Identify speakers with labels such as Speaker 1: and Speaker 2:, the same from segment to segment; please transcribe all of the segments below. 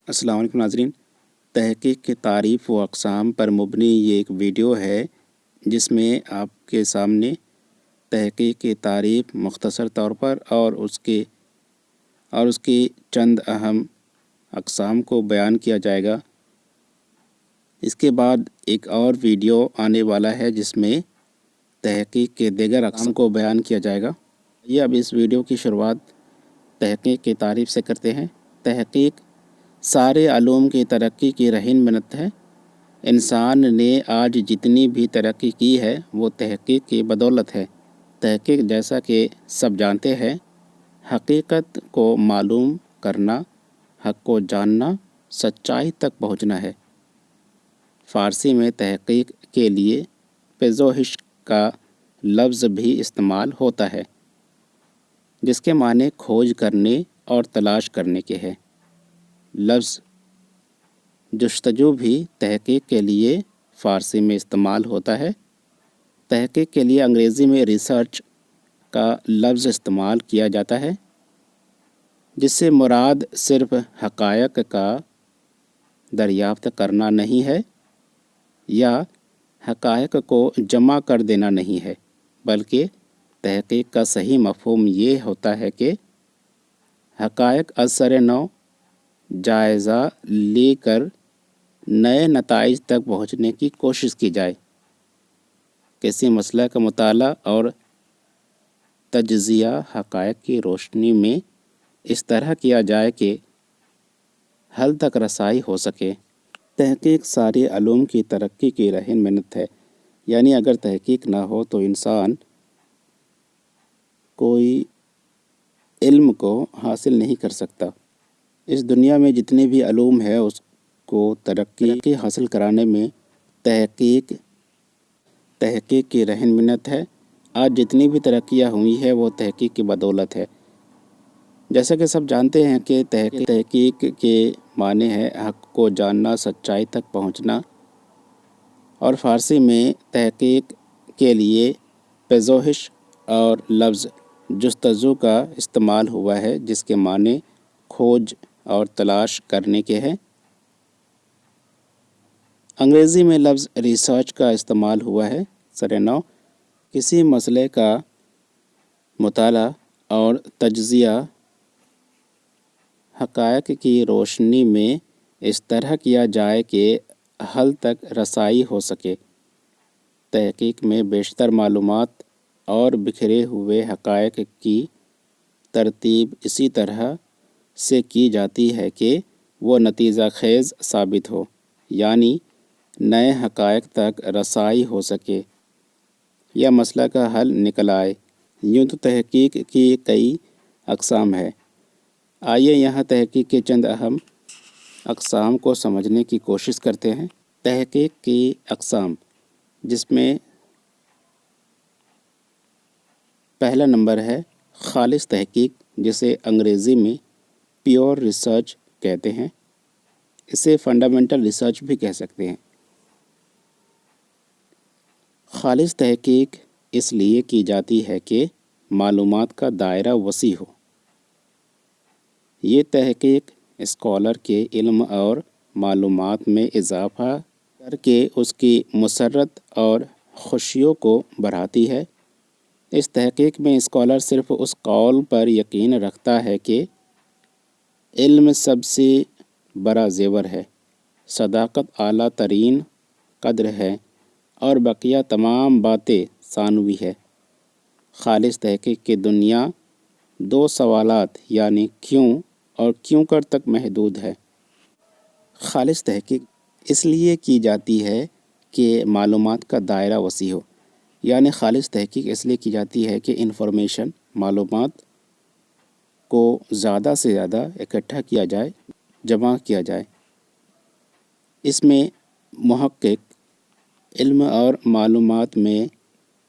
Speaker 1: السلام علیکم ناظرین، تحقیق کے تعریف و اقسام پر مبنی یہ ایک ویڈیو ہے جس میں آپ کے سامنے تحقیق کی تعریف مختصر طور پر اور اس کی چند اہم اقسام کو بیان کیا جائے گا۔ اس کے بعد ایک اور ویڈیو آنے والا ہے جس میں تحقیق کے دیگر اقسام کو بیان کیا جائے گا۔ یہ اب اس ویڈیو کی شروعات تحقیق کی تعریف سے کرتے ہیں۔ تحقیق سارے علوم کی ترقی کی رہنمت ہے۔ انسان نے آج جتنی بھی ترقی کی ہے وہ تحقیق کی بدولت ہے۔ تحقیق جیسا کہ سب جانتے ہیں حقیقت کو معلوم کرنا، حق کو جاننا، سچائی تک پہنچنا ہے۔ فارسی میں تحقیق کے لیے پژوہش کا لفظ بھی استعمال ہوتا ہے جس کے معنی کھوج کرنے اور تلاش کرنے کے ہے۔ لفظ جستجو بھی تحقیق کے لیے فارسی میں استعمال ہوتا ہے۔ تحقیق کے لیے انگریزی میں ریسرچ کا لفظ استعمال کیا جاتا ہے جس سے مراد صرف حقائق کا دریافت کرنا نہیں ہے یا حقائق کو جمع کر دینا نہیں ہے، بلکہ تحقیق کا صحیح مفہوم یہ ہوتا ہے کہ حقائق از سر نو جائزہ لے کر نئے نتائج تک پہنچنے کی کوشش کی جائے۔ کسی مسئلہ کا مطالعہ اور تجزیہ حقائق کی روشنی میں اس طرح کیا جائے کہ حل تک رسائی ہو سکے۔ تحقیق سارے علوم کی ترقی کی رہنمت ہے، یعنی اگر تحقیق نہ ہو تو انسان کوئی علم کو حاصل نہیں کر سکتا۔ اس دنیا میں جتنے بھی علوم ہیں اس کو ترقی حاصل کرانے میں تحقیق کی رہنمت ہے۔ آج جتنی بھی ترقیاں ہوئی ہے وہ تحقیق کی بدولت ہے۔ جیسا کہ سب جانتے ہیں کہ تحقیق کے معنی ہے حق کو جاننا، سچائی تک پہنچنا، اور فارسی میں تحقیق کے لیے پژوہش اور لفظ جستجو کا استعمال ہوا ہے جس کے معنی کھوج اور تلاش کرنے کے ہیں۔ انگریزی میں لفظ ریسرچ کا استعمال ہوا ہے۔ سر نو کسی مسئلے کا مطالعہ اور تجزیہ حقائق کی روشنی میں اس طرح کیا جائے کہ حل تک رسائی ہو سکے۔ تحقیق میں بیشتر معلومات اور بکھرے ہوئے حقائق کی ترتیب اسی طرح سے کی جاتی ہے کہ وہ نتیجہ خیز ثابت ہو، یعنی نئے حقائق تک رسائی ہو سکے یا مسئلہ کا حل نکل آئے۔ یوں تو تحقیق کی کئی اقسام ہیں۔ آئیے یہاں تحقیق کے چند اہم اقسام کو سمجھنے کی کوشش کرتے ہیں۔ تحقیق کی اقسام، جس میں پہلا نمبر ہے خالص تحقیق، جسے انگریزی میں پیور ریسرچ کہتے ہیں۔ اسے فنڈامنٹل ریسرچ بھی کہہ سکتے ہیں۔ خالص تحقیق اس لیے کی جاتی ہے کہ معلومات کا دائرہ وسیع ہو۔ یہ تحقیق اسکالر کے علم اور معلومات میں اضافہ کر کے اس کی مسرت اور خوشیوں کو بڑھاتی ہے۔ اس تحقیق میں اسکالر صرف اس قول پر یقین رکھتا ہے کہ علم سب سے بڑا زیور ہے، صداقت اعلیٰ ترین قدر ہے اور بقیہ تمام باتیں ثانوی ہے۔ خالص تحقیق کی دنیا دو سوالات یعنی کیوں اور کیوں کر تک محدود ہے۔ خالص تحقیق اس لیے کی جاتی ہے کہ معلومات کا دائرہ وسیع ہو، یعنی خالص تحقیق اس لیے کی جاتی ہے کہ انفارمیشن، معلومات کو زیادہ سے زیادہ اکٹھا کیا جائے، جمع کیا جائے۔ اس میں محقق علم اور معلومات میں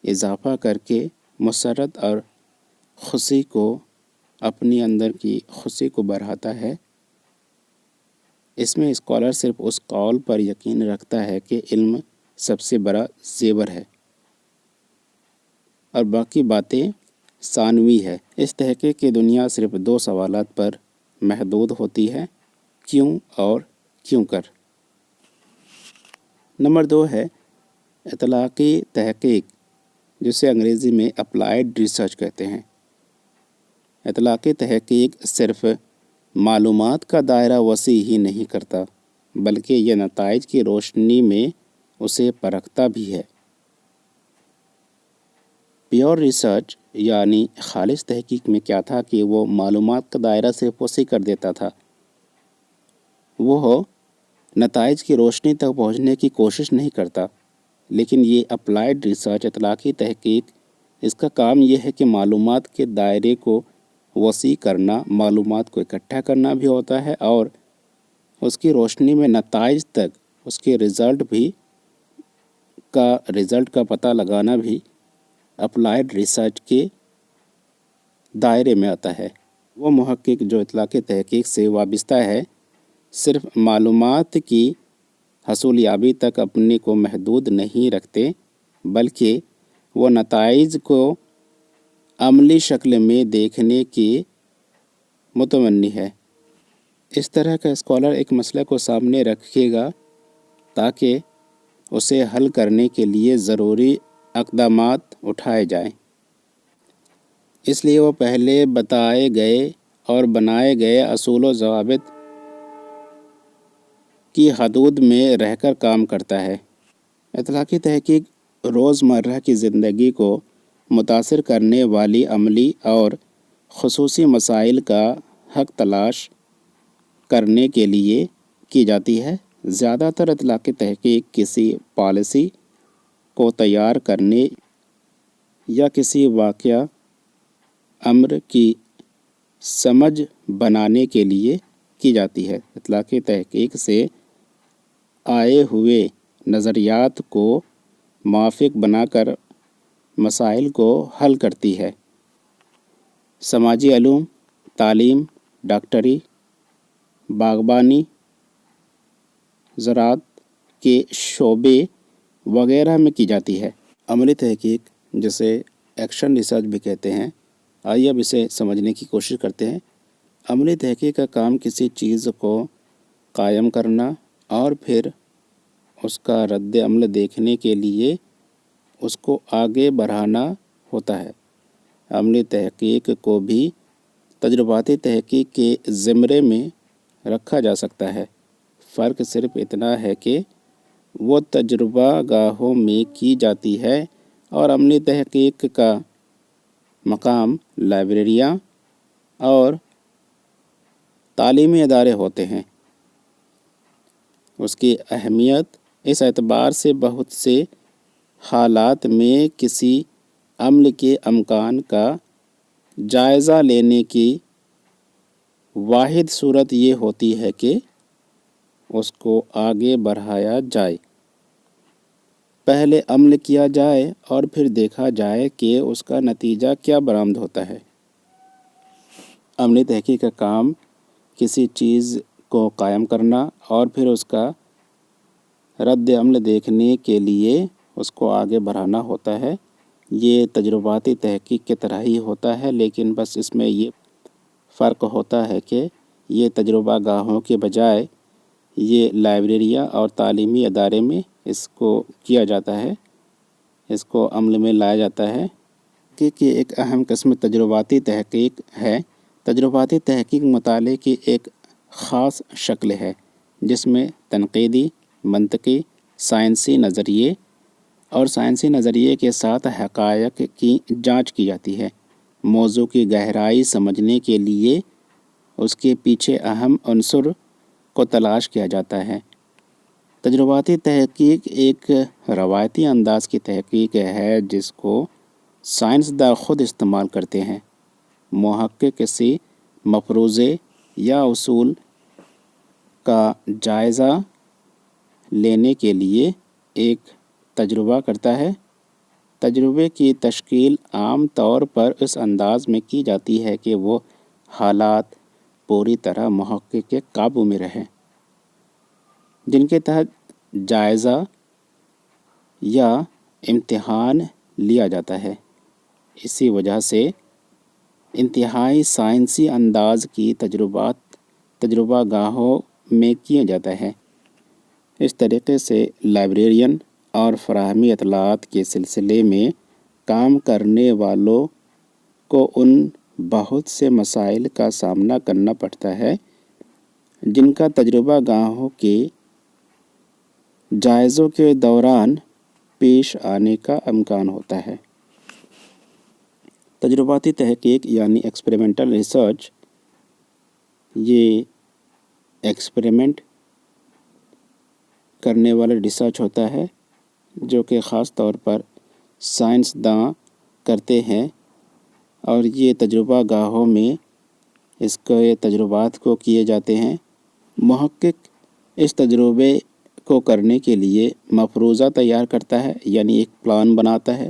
Speaker 1: اضافہ کر کے مسرت اور خوشی کو، اپنی اندر کی خوشی کو بڑھاتا ہے۔ اس میں اسکالر صرف اس قول پر یقین رکھتا ہے کہ علم سب سے بڑا زیور ہے اور باقی باتیں ثانوی ہے۔ اس تحقیق کی دنیا صرف دو سوالات پر محدود ہوتی ہے، کیوں اور کیوں کر۔ نمبر 2 ہے اطلاقی تحقیق، جسے انگریزی میں اپلائیڈ ریسرچ کہتے ہیں۔ اطلاقی تحقیق صرف معلومات کا دائرہ وسیع ہی نہیں کرتا، بلکہ یہ نتائج کی روشنی میں اسے پرکھتا بھی ہے۔ پیور ریسرچ یعنی خالص تحقیق میں کیا تھا کہ وہ معلومات کا دائرہ صرف وسیع کر دیتا تھا، وہ نتائج کی روشنی تک پہنچنے کی کوشش نہیں کرتا۔ لیکن یہ اپلائیڈ ریسرچ، اطلاقی تحقیق، اس کا کام یہ ہے کہ معلومات کے دائرے کو وسیع کرنا، معلومات کو اکٹھا کرنا بھی ہوتا ہے، اور اس کی روشنی میں نتائج تک اس کے رزلٹ کا پتہ لگانا بھی اپلائیڈ ریسرچ کے دائرے میں آتا ہے۔ وہ محقق جو اطلاقی تحقیق سے وابستہ ہے، صرف معلومات کی حصولیابی تک اپنے کو محدود نہیں رکھتے، بلکہ وہ نتائج کو عملی شکل میں دیکھنے کی متمنی ہے۔ اس طرح کا اسکالر ایک مسئلے کو سامنے رکھے گا تاکہ اسے حل کرنے کے لیے ضروری اقدامات اٹھائے جائیں۔ اس لیے وہ پہلے بتائے گئے اور بنائے گئے اصول و ضوابط کی حدود میں رہ کر کام کرتا ہے۔ اطلاقی تحقیق روزمرہ کی زندگی کو متاثر کرنے والی عملی اور خصوصی مسائل کا حق تلاش کرنے کے لیے کی جاتی ہے۔ زیادہ تر اطلاقی تحقیق کسی پالیسی کو تیار کرنے یا کسی واقعہ امر کی سمجھ بنانے کے لیے کی جاتی ہے۔ اطلاقی تحقیق سے آئے ہوئے نظریات کو موافق بنا کر مسائل کو حل کرتی ہے۔ سماجی علوم، تعلیم، ڈاکٹری، باغبانی، زراعت کے شعبے وغیرہ میں کی جاتی ہے۔ عملی تحقیق، جسے ایکشن ریسرچ بھی کہتے ہیں، آئیے اب اسے سمجھنے کی کوشش کرتے ہیں۔ عملی تحقیق کا کام کسی چیز کو قائم کرنا اور پھر اس کا رد عمل دیکھنے کے لیے اس کو آگے بڑھانا ہوتا ہے۔ عملی تحقیق کو بھی تجرباتی تحقیق کے زمرے میں رکھا جا سکتا ہے۔ فرق صرف اتنا ہے کہ وہ تجربہ گاہوں میں کی جاتی ہے اور عملی تحقیق کا مقام لائبریریاں اور تعلیمی ادارے ہوتے ہیں۔ اس کی اہمیت اس اعتبار سے بہت سے حالات میں کسی عمل کے امکان کا جائزہ لینے کی واحد صورت یہ ہوتی ہے کہ اس کو آگے بڑھایا جائے۔ پہلے عمل کیا جائے اور پھر دیکھا جائے کہ اس کا نتیجہ کیا برآمد ہوتا ہے۔ عملی تحقیق کا کام کسی چیز کو قائم کرنا اور پھر اس کا رد عمل دیکھنے کے لیے اس کو آگے بڑھانا ہوتا ہے۔ یہ تجرباتی تحقیق کی طرح ہی ہوتا ہے، لیکن بس اس میں یہ فرق ہوتا ہے کہ یہ تجربہ گاہوں کے بجائے یہ لائبریریاں اور تعلیمی ادارے میں اس کو کیا جاتا ہے، اس کو عمل میں لایا جاتا ہے۔ کہ ایک اہم قسم تجرباتی تحقیق ہے۔ تجرباتی تحقیق مطالعے کی ایک خاص شکل ہے جس میں تنقیدی، منطقی، سائنسی نظریے اور سائنسی نظریے کے ساتھ حقائق کی جانچ کی جاتی ہے۔ موضوع کی گہرائی سمجھنے کے لیے اس کے پیچھے اہم عنصر کو تلاش کیا جاتا ہے۔ تجرباتی تحقیق ایک روایتی انداز کی تحقیق ہے جس کو سائنسداں خود استعمال کرتے ہیں۔ محقق کسی مفروضے یا اصول کا جائزہ لینے کے لیے ایک تجربہ کرتا ہے۔ تجربے کی تشکیل عام طور پر اس انداز میں کی جاتی ہے کہ وہ حالات پوری طرح محقق کے قابو میں رہیں، جن کے تحت جائزہ یا امتحان لیا جاتا ہے۔ اسی وجہ سے انتہائی سائنسی انداز کی تجربہ گاہوں میں کیا جاتا ہے۔ اس طریقے سے لائبریرین اور فراہمی اطلاعات کے سلسلے میں کام کرنے والوں کو ان بہت سے مسائل کا سامنا کرنا پڑتا ہے جن کا تجربہ گاہوں کے جائزوں کے دوران پیش آنے کا امکان ہوتا ہے۔ تجرباتی تحقیق یعنی ایکسپریمنٹل ریسرچ، یہ ایکسپریمنٹ کرنے والا ریسرچ ہوتا ہے جو کہ خاص طور پر سائنسداں کرتے ہیں، اور یہ تجربہ گاہوں میں اس کے تجربات کو کیے جاتے ہیں۔ محقق اس تجربے کو کرنے کے لیے مفروضہ تیار کرتا ہے، یعنی ایک پلان بناتا ہے۔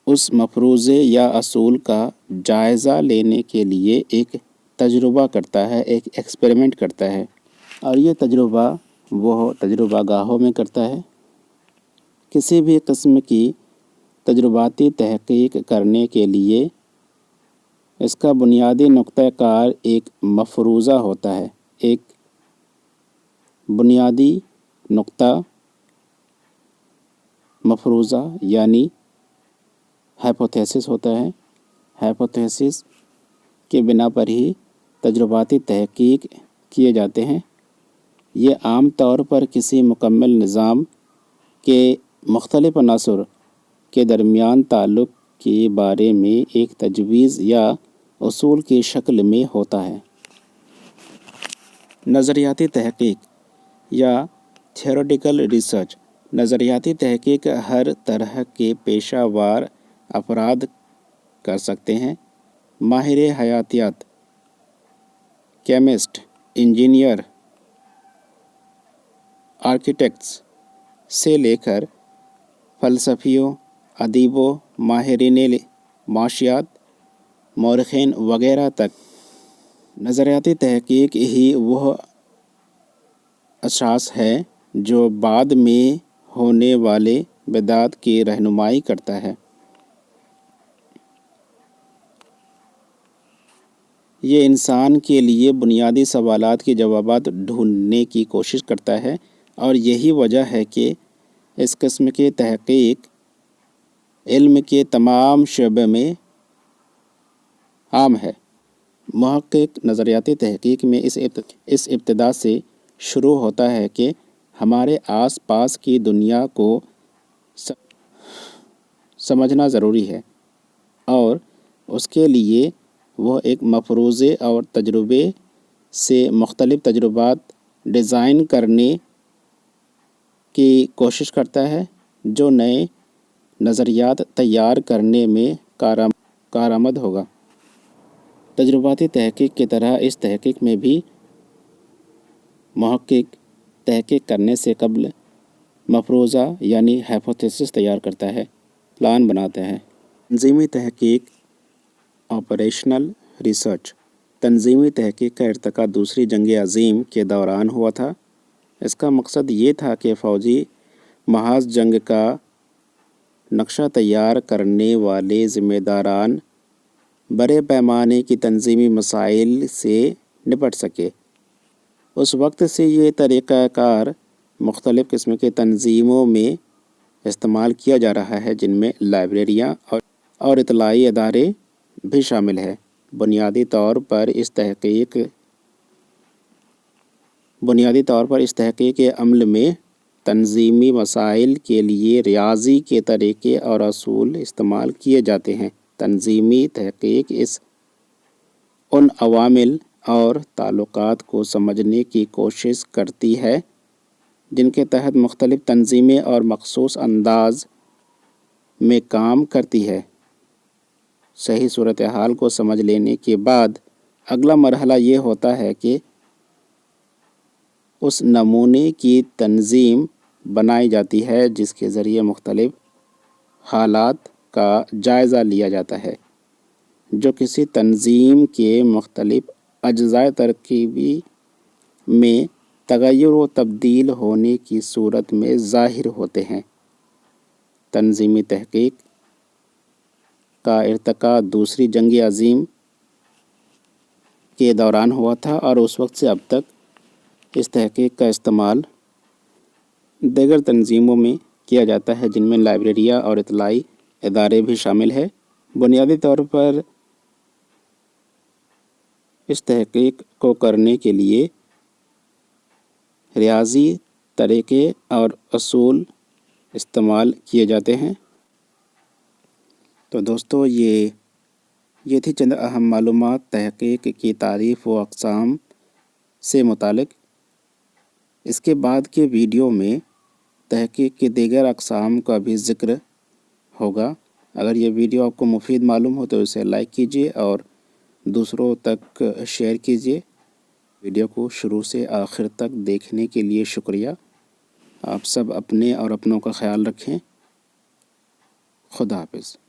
Speaker 1: اس مفروضے یا اصول کا جائزہ لینے کے لیے ایک تجربہ کرتا ہے، ایک ایکسپریمنٹ کرتا ہے، اور یہ تجربہ وہ تجربہ گاہوں میں کرتا ہے۔ کسی بھی قسم کی تجرباتی تحقیق کرنے کے لیے اس کا بنیادی نقطہ کار ایک مفروضہ ہوتا ہے، ایک بنیادی نقطہ مفروضہ یعنی ہائپوتھیسس ہوتا ہے۔ ہائپوتھیسس کے بنا پر ہی تجرباتی تحقیق کیے جاتے ہیں۔ یہ عام طور پر کسی مکمل نظام کے مختلف عناصر کے درمیان تعلق کے بارے میں ایک تجویز یا اصول کی شکل میں ہوتا ہے۔ نظریاتی تحقیق یا تھیوریٹیکل ریسرچ۔ نظریاتی تحقیق ہر طرح کے پیشہ ور افراد کر سکتے ہیں۔ ماہر حیاتیات، کیمسٹ، انجینئر، آرکیٹیکٹس سے لے کر فلسفیوں، ادیبوں، ماہرین معاشیات، مورخین وغیرہ تک۔ نظریاتی تحقیق ہی وہ اشخاص ہے جو بعد میں ہونے والے بدعات کی رہنمائی کرتا ہے۔ یہ انسان کے لیے بنیادی سوالات کے جوابات ڈھونڈنے کی کوشش کرتا ہے، اور یہی وجہ ہے کہ اس قسم کی تحقیق علم کے تمام شعبے میں عام ہے۔ محقق نظریاتی تحقیق میں اس ابتدا سے شروع ہوتا ہے کہ ہمارے آس پاس کی دنیا کو سمجھنا ضروری ہے، اور اس کے لیے وہ ایک مفروضے اور تجربے سے مختلف تجربات ڈیزائن کرنے کی کوشش کرتا ہے جو نئے نظریات تیار کرنے میں کارآمد ہوگا۔ تجرباتی تحقیق کی طرح اس تحقیق میں بھی محقق تحقیق کرنے سے قبل مفروضہ یعنی ہائپوتھیسس تیار کرتا ہے، پلان بناتا ہے۔ تنظیمی تحقیق، آپریشنل ریسرچ۔ تنظیمی تحقیق کا ارتقا دوسری جنگ عظیم کے دوران ہوا تھا۔ اس کا مقصد یہ تھا کہ فوجی محاذ جنگ کا نقشہ تیار کرنے والے ذمہ داران بڑے پیمانے کی تنظیمی مسائل سے نپٹ سکے۔ اس وقت سے یہ طریقہ کار مختلف قسم کے تنظیموں میں استعمال کیا جا رہا ہے، جن میں لائبریریاں اور اطلاعی ادارے بھی شامل ہیں۔ بنیادی طور پر اس تحقیق کے عمل میں تنظیمی مسائل کے لیے ریاضی کے طریقے اور اصول استعمال کیے جاتے ہیں۔ تنظیمی تحقیق ان عوامل اور تعلقات کو سمجھنے کی کوشش کرتی ہے جن کے تحت مختلف تنظیمیں اور مخصوص انداز میں کام کرتی ہے۔ صحیح صورتحال کو سمجھ لینے کے بعد اگلا مرحلہ یہ ہوتا ہے کہ اس نمونے کی تنظیم بنائی جاتی ہے جس کے ذریعے مختلف حالات کا جائزہ لیا جاتا ہے جو کسی تنظیم کے مختلف اجزاء ترکیبی میں تغیر و تبدیل ہونے کی صورت میں ظاہر ہوتے ہیں۔ تنظیمی تحقیق کا ارتقا دوسری جنگ عظیم کے دوران ہوا تھا، اور اس وقت سے اب تک اس تحقیق کا استعمال دیگر تنظیموں میں کیا جاتا ہے جن میں لائبریریاں اور اطلاعی ادارے بھی شامل ہیں۔ بنیادی طور پر اس تحقیق کو کرنے کے لیے ریاضی طریقے اور اصول استعمال کیے جاتے ہیں۔ تو دوستو یہ تھی چند اہم معلومات تحقیق کی تعریف و اقسام سے متعلق۔ اس کے بعد کے ویڈیو میں تحقیق کی دیگر اقسام کا بھی ذکر ہوگا۔ اگر یہ ویڈیو آپ کو مفید معلوم ہو تو اسے لائک کیجیے اور دوسروں تک شیئر کیجیے۔ ویڈیو کو شروع سے آخر تک دیکھنے کے لیے شکریہ۔ آپ سب اپنے اور اپنوں کا خیال رکھیں۔ خدا حافظ۔